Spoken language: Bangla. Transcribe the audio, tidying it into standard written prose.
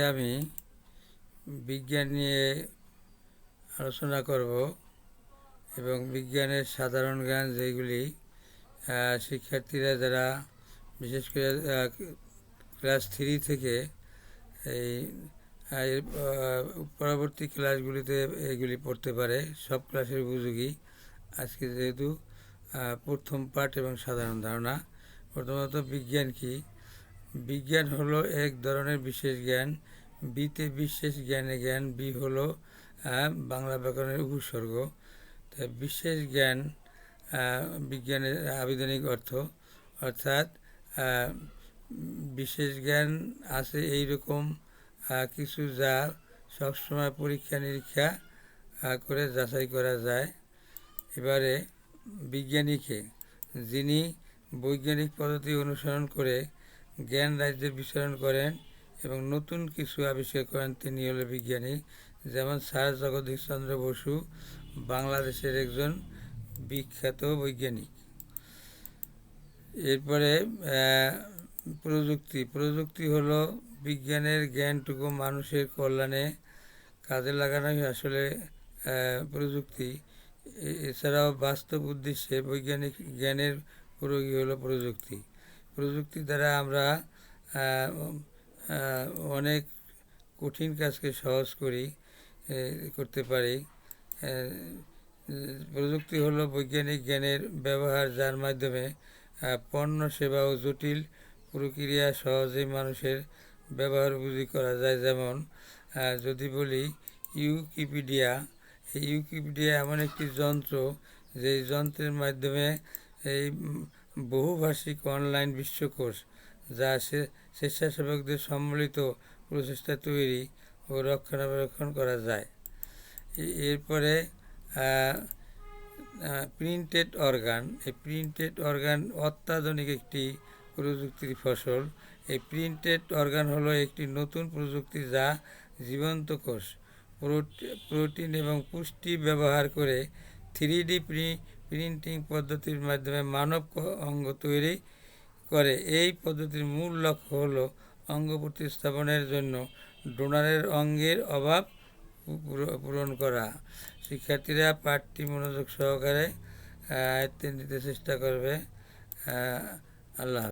আমি বিজ্ঞান নিয়ে আলোচনা করব এবং বিজ্ঞানের সাধারণ জ্ঞান যেগুলি শিক্ষার্থীরা যারা বিশেষ করে ক্লাস 3 থেকে এই পরবর্তী ক্লাসগুলিতে এগুলি পড়তে পারে, সব ক্লাসের উপযোগী। আজকে যেহেতু প্রথম পাঠ এবং সাধারণ ধারণা। প্রথমত বিজ্ঞান কি? বিজ্ঞান হলো এক ধরনের বিশেষ জ্ঞান। বিতে বিশেষ জ্ঞানে জ্ঞান, বি হলো বাংলা ব্যাকরণের উপসর্গ। তাই বিশেষ জ্ঞান বিজ্ঞানের আবিধানিক অর্থ, অর্থাৎ বিশেষ জ্ঞান আছে এইরকম কিছু যা সবসময় পরীক্ষা নিরীক্ষা করে যাচাই করা যায়। এবারে বিজ্ঞানীকে, যিনি বৈজ্ঞানিক পদ্ধতি অনুসরণ করে জ্ঞান রাজ্যের বিচরণ করেন এবং নতুন কিছু আবিষ্কার করেন, তিনি হলো বিজ্ঞানী। যেমন স্যার জগদীশ চন্দ্র বসু বাংলাদেশের একজন বিখ্যাত বৈজ্ঞানিক। এরপরে প্রযুক্তি হলো বিজ্ঞানের জ্ঞানটুকু মানুষের কল্যাণে কাজে লাগানোই আসলে প্রযুক্তি। এছাড়াও বাস্তব উদ্দেশ্যে বৈজ্ঞানিক জ্ঞানের প্রয়োগই হলো প্রযুক্তি দ্বারা আমরা অনেক কঠিন কাজকে সহজ করতে পারি। প্রযুক্তি হলো বৈজ্ঞানিক জ্ঞানের ব্যবহার, যার মাধ্যমে পণ্য, সেবা ও জটিল প্রক্রিয়া সহজেই মানুষের ব্যবহার উপযোগী করা যায়। যেমন যদি বলি উইকিপিডিয়া, এই উইকিপিডিয়া এমন একটি যন্ত্র, যেই যন্ত্রের মাধ্যমে এই বহুভাষিক অনলাইন বিশ্বকোষ, যা স্বেচ্ছাসেবকদের সম্মিলিত প্রচেষ্টা তৈরি ও রক্ষণাবেক্ষণ করা যায়। এরপরে প্রিন্টেড অর্গান। এই প্রিন্টেড অর্গান অত্যাধুনিক একটি প্রযুক্তির ফসল। এই প্রিন্টেড অর্গান হলো একটি নতুন প্রযুক্তি যা জীবন্ত কোষ, প্রোটিন এবং পুষ্টি ব্যবহার করে 3D প্রিন্টিং পদ্ধতির মাধ্যমে মানব অঙ্গ তৈরি করে। এই পদ্ধতির মূল লক্ষ্য হলো অঙ্গ প্রতিস্থাপনের জন্য ডোনারের অঙ্গের অভাব পূরণ করা। শিক্ষার্থীরা পাঠটি মনোযোগ সহকারে আয়ত্তে নিতে চেষ্টা করবে। আল্লাহ।